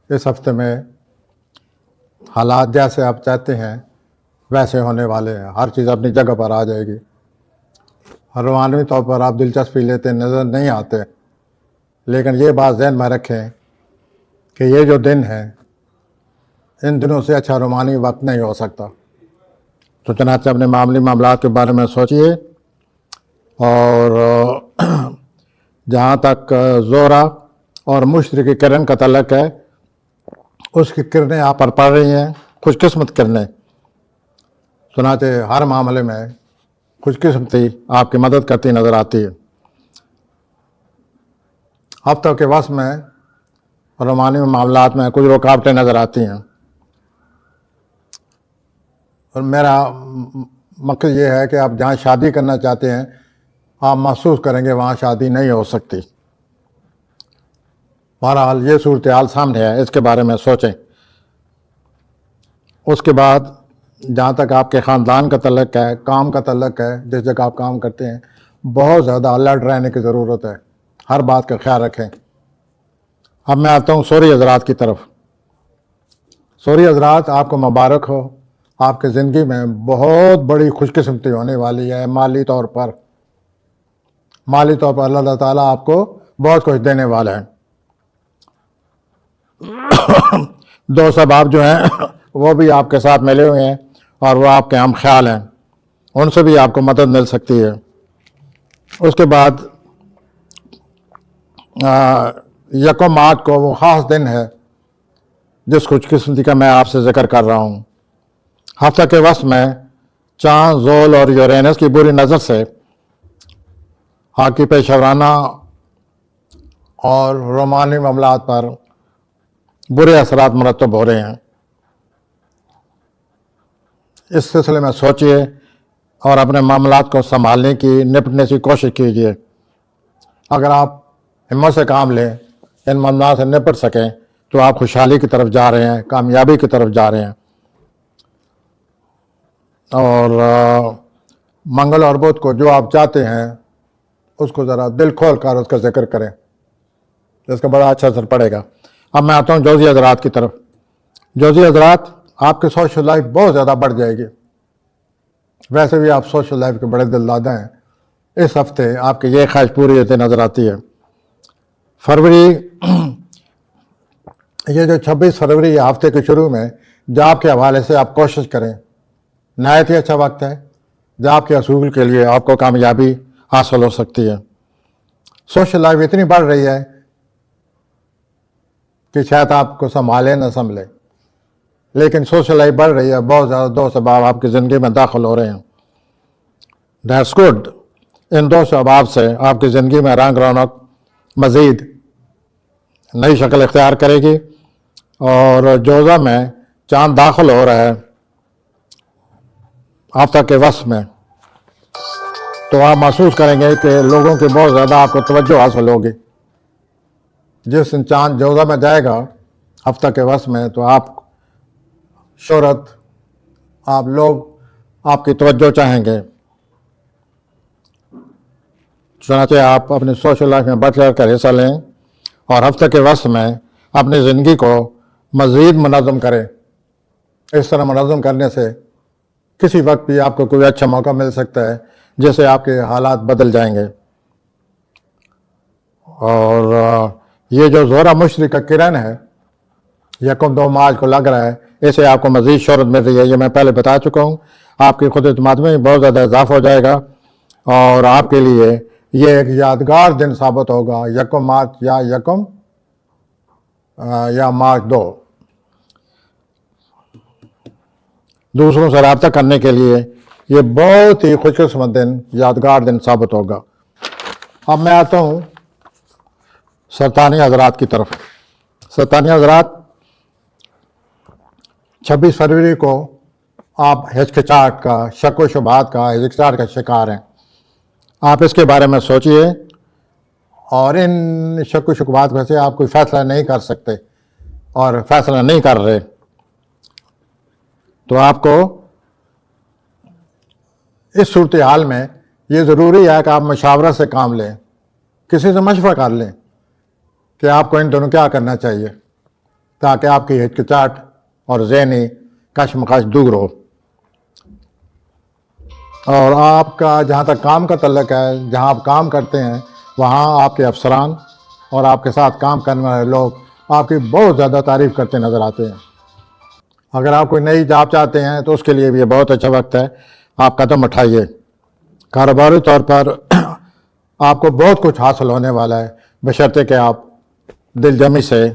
اس ہفتے میں حالات جیسے آپ چاہتے ہیں ویسے ہونے والے ہیں، ہر چیز اپنی جگہ پر آ جائے گی۔ روحانی طور پر آپ دلچسپی لیتے نظر نہیں آتے، لیکن یہ بات ذہن میں رکھیں کہ یہ جو دن ہے، ان دنوں سے اچھا روحانی وقت نہیں ہو سکتا۔ تو چنانچہ اپنے معاملات کے بارے میں سوچئے، اور جہاں تک زہرہ اور مشرق کی کرن کا تعلق ہے، اس کی کرنیں آپ پر پڑ رہی ہیں، خوش قسمت کرنیں۔ چنانچہ ہر معاملے میں خوش قسمتی آپ کی مدد کرتی نظر آتی ہے۔ ہفتہ کے وسط میں روحانی معاملات میں کچھ رکاوٹیں نظر آتی ہیں، اور میرا مقصد یہ ہے کہ آپ جہاں شادی کرنا چاہتے ہیں، آپ محسوس کریں گے وہاں شادی نہیں ہو سکتی۔ بہرحال یہ صورتحال سامنے ہے، اس کے بارے میں سوچیں۔ اس کے بعد جہاں تک آپ کے خاندان کا تعلق ہے، کام کا تعلق ہے، جس جگہ آپ کام کرتے ہیں، بہت زیادہ الرٹ رہنے کی ضرورت ہے، ہر بات کا خیال رکھیں۔ اب میں آتا ہوں سوری حضرات کی طرف۔ سوری حضرات، آپ کو مبارک ہو، آپ کی زندگی میں بہت بڑی خوش قسمتی ہونے والی ہے۔ مالی طور پر اللہ تعالیٰ آپ کو بہت کچھ دینے والا ہے۔ دو سباب جو ہیں وہ بھی آپ کے ساتھ ملے ہوئے ہیں، اور وہ آپ کے ہم خیال ہیں، ان سے بھی آپ کو مدد مل سکتی ہے۔ اس کے بعد یکم مارچ کو وہ خاص دن ہے جس خوش قسمتی کا میں آپ سے ذکر کر رہا ہوں۔ ہفتہ کے وسط میں چاند، زول اور یورینس کی بری نظر سے آپ کی پیشورانہ اور روحانی معاملات پر برے اثرات مرتب ہو رہے ہیں۔ اس سلسلے میں سوچئے اور اپنے معاملات کو سنبھالنے کی، نپٹنے کی کوشش کیجیے۔ اگر آپ ہمت سے کام لیں، ان معاملات سے نپٹ سکیں، تو آپ خوشحالی کی طرف جا رہے ہیں، کامیابی کی طرف جا رہے ہیں۔ اور منگل اور بدھ کو جو آپ چاہتے ہیں اس کو ذرا دل کھول کر اس کا ذکر کریں، اس کا بڑا اچھا اثر پڑے گا۔ اب میں آتا ہوں جوزی حضرات کی طرف۔ جوزی حضرات، آپ کی سوشل لائف بہت زیادہ بڑھ جائے گی۔ ویسے بھی آپ سوشل لائف کے بڑے دل دادا ہیں، اس ہفتے آپ کی یہ خواہش پوری ہوتی نظر آتی ہے۔ فروری، یہ جو 26 فروری ہفتے کے شروع میں جاب کے حوالے سے آپ کوشش کریں، نہایت ہی اچھا وقت ہے۔ جاب کے حصول کے لیے آپ کو کامیابی حاصل ہو سکتی ہے۔ سوشل لائف اتنی بڑھ رہی ہے کہ شاید آپ کو سنبھالے نہ سنبھلے، لیکن سوشل لائف بڑھ رہی ہے، بہت زیادہ دو سباب آپ کی زندگی میں داخل ہو رہے ہیں۔ That's good. ان دو سباب سے آپ کی زندگی میں رنگ رونق مزید نئی شکل اختیار کرے گی، اور جوزہ میں چاند داخل ہو رہا ہے ہفتہ کے وسط میں، تو آپ محسوس کریں گے کہ لوگوں کی بہت زیادہ آپ کو توجہ حاصل ہوگی۔ جس دن چاند جوزہ میں جائے گا ہفتہ کے وسط میں، تو آپ شہرت، آپ لوگ آپ کی توجہ چاہیں گے۔ چنانچہ آپ اپنی سوشل لائف میں بڑھ چڑھ کر حصہ لیں، اور ہفتہ کے وسط میں اپنی زندگی کو مزید منظم کریں۔ اس طرح منظم کرنے سے کسی وقت بھی آپ کو کوئی اچھا موقع مل سکتا ہے جس سے آپ کے حالات بدل جائیں گے۔ اور یہ جو زہرہ مشرق کا کرن ہے، یکم 2 مارچ کو لگ رہا ہے، اسے آپ کو مزید شہرت مل رہی ہے۔ یہ میں پہلے بتا چکا ہوں۔ آپ کی خود اعتماد میں بہت زیادہ اضافہ ہو جائے گا، اور آپ کے لیے یہ ایک یادگار دن ثابت ہوگا۔ یکم مارچ یا مارچ 2 دوسروں سے رابطہ کرنے کے لیے یہ بہت ہی خوش قسمت دن، یادگار دن ثابت ہوگا۔ اب میں آتا ہوں سرطانی حضرات کی طرف۔ سرطانی حضرات، 26 فروری کو آپ ہچکچاہٹ کا، شک و شبہات کا، ہچکچاہٹ کا شکار ہیں۔ آپ اس کے بارے میں سوچئے، اور ان شک و شبہات میں سے آپ کوئی فیصلہ نہیں کر سکتے اور فیصلہ نہیں کر رہے، تو آپ کو اس صورتحال میں یہ ضروری ہے کہ آپ مشاورت سے کام لیں، کسی سے مشورہ کر لیں کہ آپ کو ان دونوں کیا کرنا چاہیے۔ تاکہ آپ کی ہچکچاہٹ اور ذہنی کشمکش دور ہو. اور آپ کا جہاں تک کام کا تعلق ہے، جہاں آپ کام کرتے ہیں وہاں آپ کے افسران اور آپ کے ساتھ کام کرنے والے لوگ آپ کی بہت زیادہ تعریف کرتے نظر آتے ہیں. اگر آپ کوئی نئی جاب چاہتے ہیں تو اس کے لیے بھی یہ بہت اچھا وقت ہے، آپ قدم اٹھائیے. کاروباری طور پر آپ کو بہت کچھ حاصل ہونے والا ہے، بشرطے کہ آپ دل جمی سے،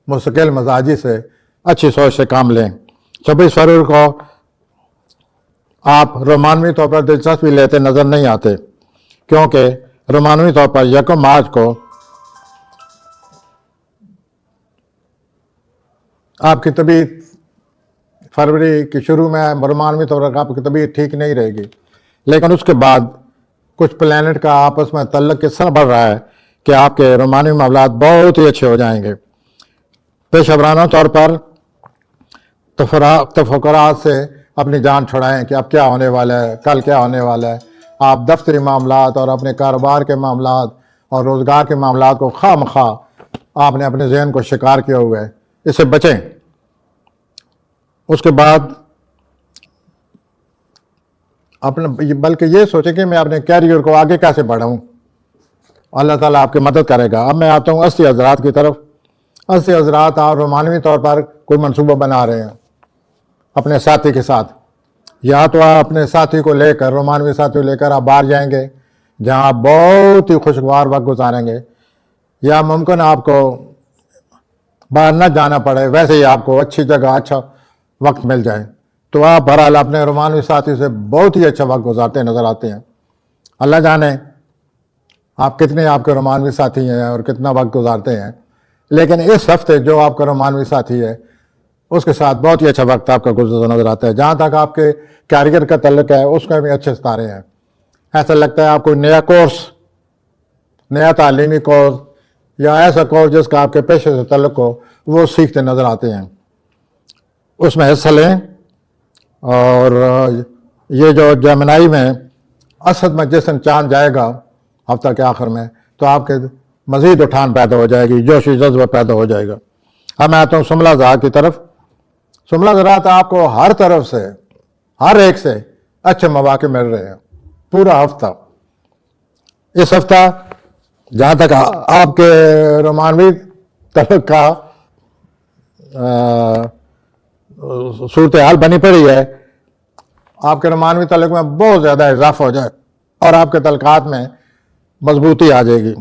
مستقل مزاجی سے، اچھی سوچ سے کام لیں. 26 فروری کو آپ رومانوی طور پر دلچسپی لیتے نظر نہیں آتے، کیونکہ رومانوی طور پر 1 مارچ کو آپ کی طبیعت، فروری کے شروع میں رومانوی طور پر آپ کی طبیعت ٹھیک نہیں رہے گی، لیکن اس کے بعد کچھ پلانٹ کا آپس میں تعلق اس طرح بڑھ رہا ہے کہ آپ کے رومانوی معاملات بہت ہی اچھے ہو جائیں گے. پیشہ ورانہ طور پر تفکرات سے اپنی جان چھڑائیں کہ اب کیا ہونے والا ہے، کل کیا ہونے والا ہے. آپ دفتری معاملات اور اپنے کاروبار کے معاملات اور روزگار کے معاملات کو خواہ مخواہ آپ نے اپنے ذہن کو شکار کیا ہوا ہے، اس سے بچیں. اس کے بعد بلکہ یہ سوچیں کہ میں اپنے کیریئر کو آگے کیسے بڑھاؤں. اللہ تعالیٰ آپ کی مدد کرے گا. اب میں آتا ہوں 80 حضرات کی طرف. 80 حضرات آپ رومانوی طور پر کوئی منصوبہ بنا رہے ہیں اپنے ساتھی کے ساتھ. یا تو آپ اپنے ساتھی کو لے کر، رومانوی ساتھی کو لے کر آپ باہر جائیں گے جہاں آپ بہت ہی خوشگوار وقت گزاریں گے، یا ممکن آپ کو باہر نہ جانا پڑے، ویسے ہی آپ کو اچھی جگہ اچھا وقت مل جائے. تو آپ بہرحال اپنے رومانوی ساتھی سے بہت ہی اچھا وقت گزارتے نظر آتے ہیں. اللہ جانے آپ کتنے آپ کے رومانوی ساتھی ہیں اور کتنا وقت گزارتے ہیں، لیکن اس ہفتے جو آپ کا رومانوی ساتھی ہے اس کے ساتھ بہت ہی اچھا وقت آپ کا گزرتا نظر آتا ہے. جہاں تک آپ کے کیریئر کا تعلق ہے اس میں بھی اچھے ستارے ہیں. ایسا لگتا ہے آپ کوئی نیا کورس، نیا تعلیمی کورس یا ایسا کورس جس کا آپ کے پیشے سے تعلق ہو وہ سیکھتے نظر آتے ہیں. اس میں حصہ لیں. اور یہ جو جمنائی میں اسد میں جس دن چاند جائے گا ہفتہ کے آخر میں، تو آپ کے مزید اٹھان پیدا ہو جائے گی، جوشی جذبہ پیدا ہو جائے گا. اب میں آتا ہوں شملہ زراعت کی طرف. شملہ زراعت آپ کو ہر طرف سے، ہر ایک سے اچھے مواقع مل رہے ہیں پورا ہفتہ. اس ہفتہ جہاں تک آپ کے رومانوی تعلق کا صورتحال بنی پڑی ہے، آپ کے رومانوی تعلق میں بہت زیادہ اضافہ ہو جائے اور آپ کے تعلقات میں مضبوطی آ جائے گی.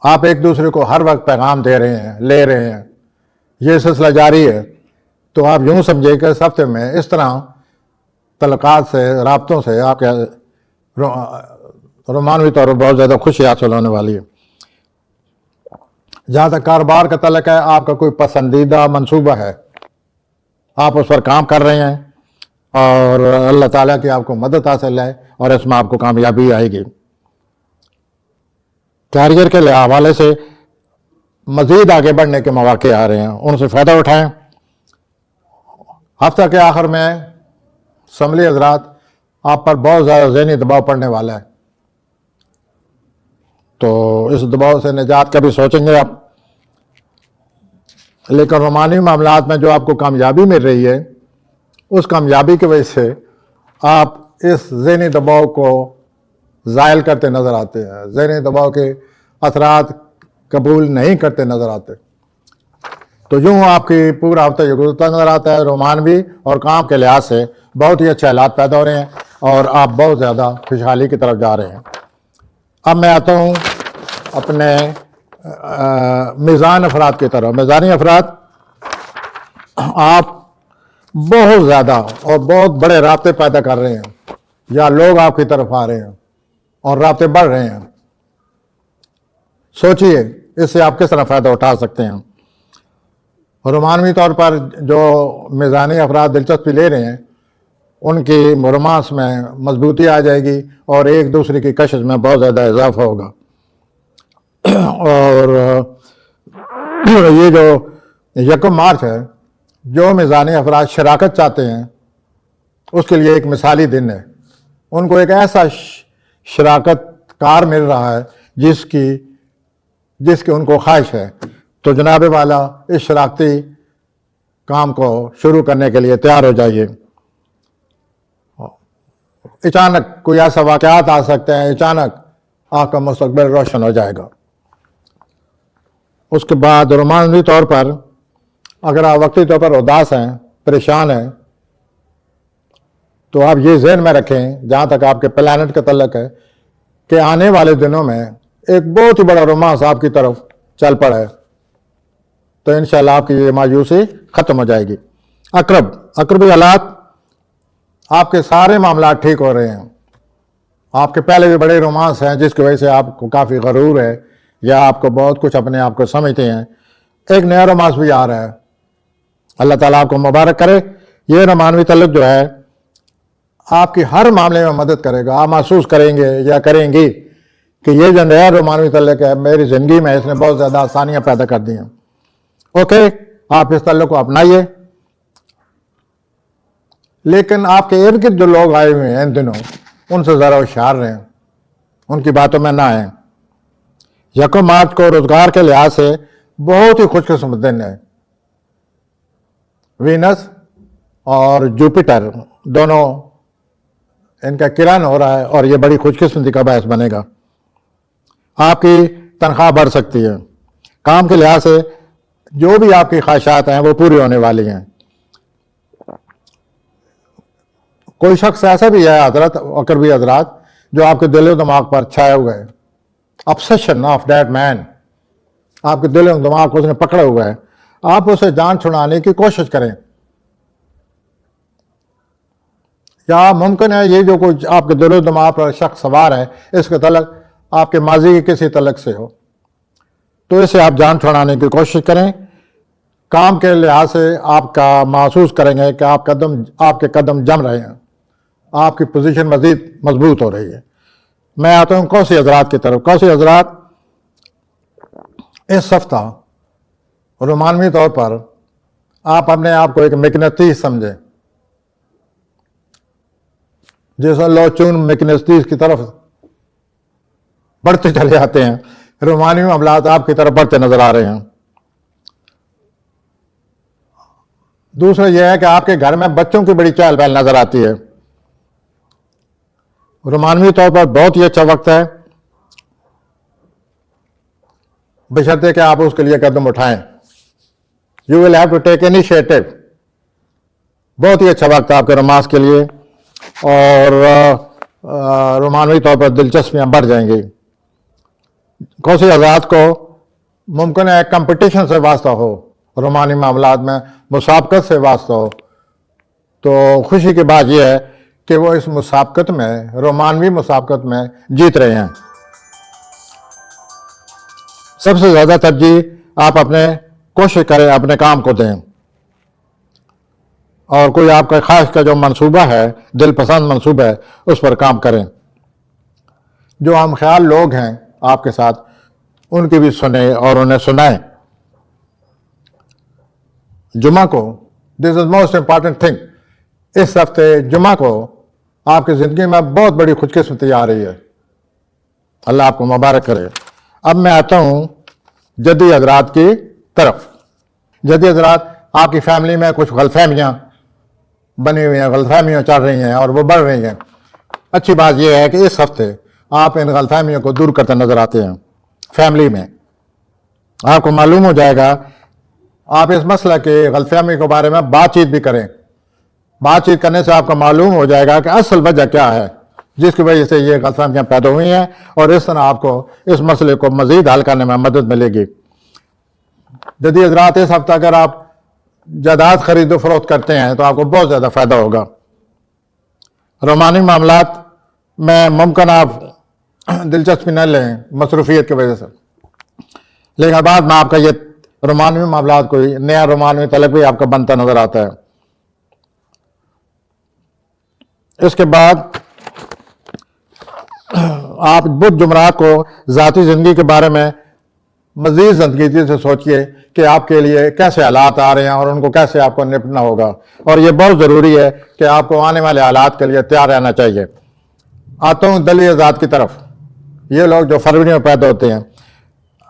آپ ایک دوسرے کو ہر وقت پیغام دے رہے ہیں، لے رہے ہیں، یہ سلسلہ جاری ہے. تو آپ یوں سمجھے کہ اس ہفتے میں اس طرح تعلقات سے، رابطوں سے آپ کے رومانوی طور پر بہت زیادہ خوشی حاصل ہونے والی ہے. جہاں تک کاروبار کا تعلق ہے، آپ کا کوئی پسندیدہ منصوبہ ہے، آپ اس پر کام کر رہے ہیں اور اللہ تعالیٰ کی آپ کو مدد حاصل ہے اور اس میں آپ کو کامیابی آئے گی. کیریئر کے حوالے سے مزید آگے بڑھنے کے مواقع آ رہے ہیں، ان سے فائدہ اٹھائیں. ہفتہ کے آخر میں اسمبلی حضرات آپ پر بہت زیادہ ذہنی دباؤ پڑنے والا ہے، تو اس دباؤ سے نجات کا بھی سوچیں گے آپ. لیکن رومانوی معاملات میں جو آپ کو کامیابی مل رہی ہے، اس کامیابی کی وجہ سے آپ اس ذہنی دباؤ کو زائل کرتے نظر آتے ہیں، ذہنی دباؤ کے اثرات قبول نہیں کرتے نظر آتے. تو یوں آپ کی پورا ہفتہ یہ گزرتا نظر آتا ہے. رومانوی اور کام کے لحاظ سے بہت ہی اچھے حالات پیدا ہو رہے ہیں اور آپ بہت زیادہ خوشحالی کی طرف جا رہے ہیں. اب میں آتا ہوں اپنے میزان افراد کی طرف. میزانی افراد، آپ بہت زیادہ اور بہت بڑے رابطے پیدا کر رہے ہیں، یا لوگ آپ کی طرف آ رہے ہیں اور رابطے بڑھ رہے ہیں. سوچئے اس سے آپ کس طرح فائدہ اٹھا سکتے ہیں. رومانوی طور پر جو میزانی افراد دلچسپی لے رہے ہیں ان کی رومانس میں مضبوطی آ جائے گی اور ایک دوسرے کی کشش میں بہت زیادہ اضافہ ہوگا. اور یہ جو 1 مارچ ہے، جو میزانی افراد شراکت چاہتے ہیں اس کے لیے ایک مثالی دن ہے. ان کو ایک ایسا شراکت کار مل رہا ہے جس کی ان کو خواہش ہے. تو جناب والا اس شراکتی کام کو شروع کرنے کے لیے تیار ہو جائیے۔ اچانک کوئی ایسا واقعات آ سکتے ہیں، اچانک آپ کا مستقبل روشن ہو جائے گا۔ اس کے بعد رومانوی طور پر اگر آپ وقتی طور پر اداس ہیں، پریشان ہیں، تو آپ یہ ذہن میں رکھیں جہاں تک آپ کے پلانٹ کا تعلق ہے کہ آنے والے دنوں میں ایک بہت ہی بڑا رومانس آپ کی طرف چل پڑا ہے، تو انشاءاللہ آپ کی یہ مایوسی ختم ہو جائے گی۔ اقربی حالات، آپ کے سارے معاملات ٹھیک ہو رہے ہیں۔ آپ کے پہلے بھی بڑے رومانس ہیں جس کی وجہ سے آپ کو کافی غرور ہے یا آپ کو بہت کچھ اپنے آپ کو سمجھتے ہیں۔ ایک نیا رومانس بھی آ رہا ہے، اللہ تعالیٰ آپ کو مبارک کرے۔ یہ رومانوی تعلق جو ہے آپ کی ہر معاملے میں مدد کرے گا۔ آپ محسوس کریں گے یا کریں گی کہ یہ جو نیا رومانوی تعلق ہے میری زندگی میں اس نے بہت زیادہ آسانیاں پیدا کر دی ہیں۔ اوکے، آپ اس تعلق کو اپنائیے، لیکن آپ کے ارد گرد جو لوگ آئے ہوئے ہیں ان دنوں، ان سے ذرا ہوشیار رہیں، ان کی باتوں میں نہ آئیں۔ 1 مارچ کو روزگار کے لحاظ سے بہت ہی خوش قسمت دن ہے۔ وینس اور جوپیٹر دونوں ان کا کرن ہو رہا ہے اور یہ بڑی خوش قسمتی کا باعث بنے گا۔ آپ کی تنخواہ بڑھ سکتی ہے۔ کام کے لحاظ سے جو بھی آپ کی خواہشات ہیں وہ پوری ہونے والی ہیں۔ کوئی شخص ایسا بھی ہے حضرت، اقربی حضرات، جو آپ کے دل و دماغ پر چھایا ہوا ہے۔ obsession of that man، آپ کے دل و دماغ کو اس نے پکڑا ہوا ہے۔ آپ اسے جان چھڑانے کی کوشش کریں۔ یا ممکن ہے یہ جو کوئی آپ کے دل و دماغ پر شخص سوار ہے اس کا تعلق آپ کے ماضی کے کسی تعلق سے ہو، تو اسے آپ جان چھڑانے کی کوشش کریں۔ کام کے لحاظ سے آپ کا محسوس کریں گے کہ آپ کے قدم جم رہے ہیں، آپ کی پوزیشن مزید مضبوط ہو رہی ہے۔ میں آتا ہوں کوسی حضرات کی طرف۔ کوسی حضرات، اس ہفتہ رومانوی طور پر آپ اپنے آپ کو ایک مقناطیس سمجھیں، جیسا لو چون مقناطیس کی طرف بڑھتے چلے جاتے ہیں، رومانوی معاملات آپ کی طرف بڑھتے نظر آ رہے ہیں۔ دوسرا یہ ہے کہ آپ کے گھر میں بچوں کی بڑی چہل پہل نظر آتی ہے۔ رومانوی طور پر بہت ہی اچھا وقت ہے، بشرطے کہ آپ اس کے لیے قدم اٹھائیں۔ You will have to take initiative. بہت ہی اچھا وقت ہے آپ کے رومانس کے لیے، اور رومانوی طور پر دلچسپیاں بڑھ جائیں گی۔ کوسی حضرات کو ممکن ہے کمپٹیشن سے واسطہ ہو، رومانوی معاملات میں مسابقت سے واسطہ ہو، تو خوشی کی بات یہ ہے کہ وہ اس مسابقت میں، رومانوی مسابقت میں جیت رہے ہیں۔ سب سے زیادہ ترجیح آپ اپنے کوشش کریں، اپنے کام کو دیں، اور کوئی آپ کا خواہش کا جو منصوبہ ہے، دل پسند منصوبہ ہے، اس پر کام کریں۔ جو ہم خیال لوگ ہیں آپ کے ساتھ، ان کی بھی سنیں اور انہیں سنائیں۔ جمعہ کو، دس از موسٹ امپارٹنٹ تھنگ، اس ہفتے جمعہ کو آپ کی زندگی میں بہت بڑی خوش قسمتی آ رہی ہے۔ اللہ آپ کو مبارک کرے۔ اب میں آتا ہوں جدی حضرات کی طرف۔ جدی حضرات، آپ کی فیملی میں کچھ غلط فہمیاں بنی ہوئی ہیں، غلط فہمیاں چل رہی ہیں اور وہ بڑھ رہی ہیں۔ اچھی بات یہ ہے کہ اس ہفتے آپ ان غلط فہمیوں کو دور کرتے نظر آتے ہیں۔ فیملی میں آپ کو معلوم ہو جائے گا، آپ اس مسئلہ کے غلط فہمی کے بارے میں بات چیت بھی کریں۔ بات چیت کرنے سے آپ کو معلوم ہو جائے گا کہ اصل وجہ کیا ہے جس کی وجہ سے یہ غلط فہمیاں پیدا ہوئی ہیں، اور اس طرح آپ کو اس مسئلے کو مزید حل کرنے میں مدد ملے گی۔ جدید حضرات، اس ہفتہ اگر آپ جائیداد خرید و فروخت کرتے ہیں تو آپ کو بہت زیادہ فائدہ ہوگا۔ رومانوی معاملات میں ممکن آپ دلچسپی نہ لیں مصروفیت کی وجہ سے، لیکن بعد میں آپ کا یہ رومانوی معاملات کوئی نیا رومانوی طلب بھی آپ کا بنتا نظر آتا ہے۔ اس کے بعد آپ بدھ جمعرات کو ذاتی زندگی کے بارے میں مزید سنجیدگی سے سوچئے کہ آپ کے لیے کیسے حالات آ رہے ہیں اور ان کو کیسے آپ کو نپٹنا ہوگا، اور یہ بہت ضروری ہے کہ آپ کو آنے والے حالات کے لیے تیار رہنا چاہیے۔ آتا ہوں دلی آزاد کی طرف۔ یہ لوگ جو فروری میں پیدا ہوتے ہیں،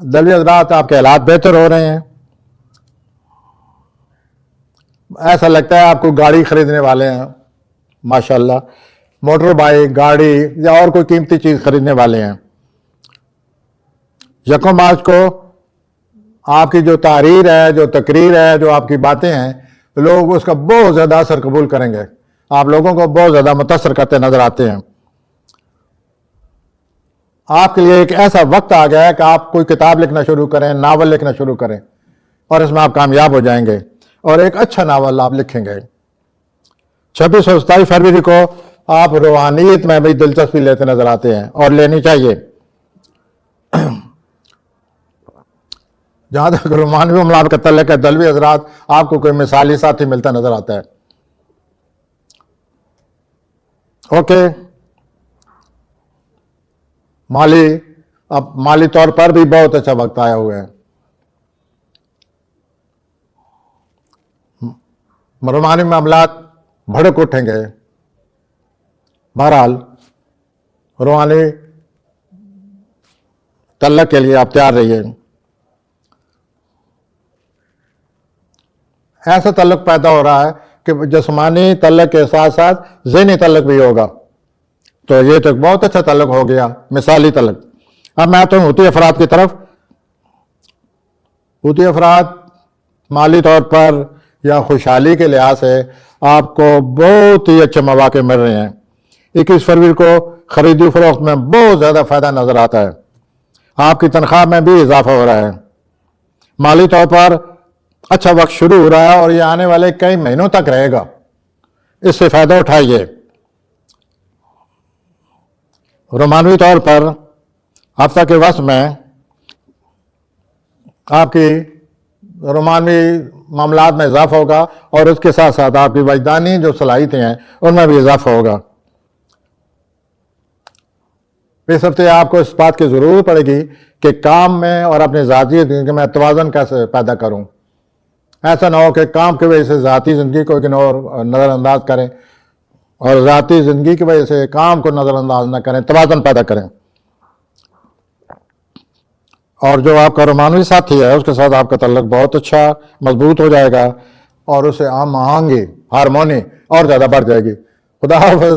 دلوی حضرات آپ کے حالات بہتر ہو رہے ہیں، ایسا لگتا ہے آپ کو گاڑی خریدنے والے ہیں، ماشاءاللہ، موٹر بائک، گاڑی یا اور کوئی قیمتی چیز خریدنے والے ہیں۔ یکم مارچ کو آپ کی جو تحریر ہے، جو تقریر ہے، جو آپ کی باتیں ہیں، لوگ اس کا بہت زیادہ اثر قبول کریں گے، آپ لوگوں کو بہت زیادہ متاثر کرتے نظر آتے ہیں۔ آپ کے لیے ایک ایسا وقت آ گیا ہے کہ آپ کوئی کتاب لکھنا شروع کریں، ناول لکھنا شروع کریں، اور اس میں آپ کامیاب ہو جائیں گے، اور ایک اچھا ناول آپ لکھیں گے۔ 26 اور 27 فروری کو آپ روحانیت میں بھی دلچسپی لیتے نظر آتے ہیں، اور لینی چاہیے۔ جہاں تک روحانی معاملات کا تعلق ہے، دلوی حضرات آپ کو کوئی مثالی ساتھی ملتا نظر آتا ہے۔ اوکے، مالی طور پر بھی بہت اچھا وقت آیا ہوا ہے، روحانی معاملات بھڑک اٹھیں گے۔ بہرحال روحانی تعلق کے لیے آپ تیار رہیے۔ ایسا تعلق پیدا ہو رہا ہے کہ جسمانی تعلق کے ساتھ ساتھ ذہنی تعلق بھی ہوگا، تو یہ تو ایک بہت اچھا تعلق ہو گیا، مثالی تعلق۔ اب میں آتا ہوں ہوتی افراد کی طرف۔ ہوتی افراد مالی طور پر یا خوشحالی کے لحاظ سے آپ کو بہت ہی اچھے مواقع مل رہے ہیں۔ 21 فروری کو خریدی فروخت میں بہت زیادہ فائدہ نظر آتا ہے، آپ کی تنخواہ میں بھی اضافہ ہو رہا ہے، مالی طور پر اچھا وقت شروع ہو رہا ہے، اور یہ آنے والے کئی مہینوں تک رہے گا، اس سے فائدہ اٹھائیے۔ رومانوی طور پر ہفتہ کے وسط میں آپ کی رومانوی معاملات میں اضافہ ہوگا، اور اس کے ساتھ ساتھ آپ کی وجدانی جو صلاحیتیں ہیں ان میں بھی اضافہ ہوگا۔ اس ہفتے آپ کو اس بات کی ضرورت پڑے گی کہ کام میں اور اپنی ذاتی زندگی میں توازن کیسے پیدا کروں۔ ایسا نہ ہو کہ کام کی وجہ سے ذاتی زندگی کو اگنور نظر انداز کریں، اور ذاتی زندگی کی وجہ سے کام کو نظر انداز نہ کریں، توازن پیدا کریں۔ اور جو آپ کا رومانوی ساتھی ہے اس کے ساتھ آپ کا تعلق بہت اچھا مضبوط ہو جائے گا، اور اسے ہم آہنگی، ہارمونی اور زیادہ بڑھ جائے گی۔ خدا حافظ۔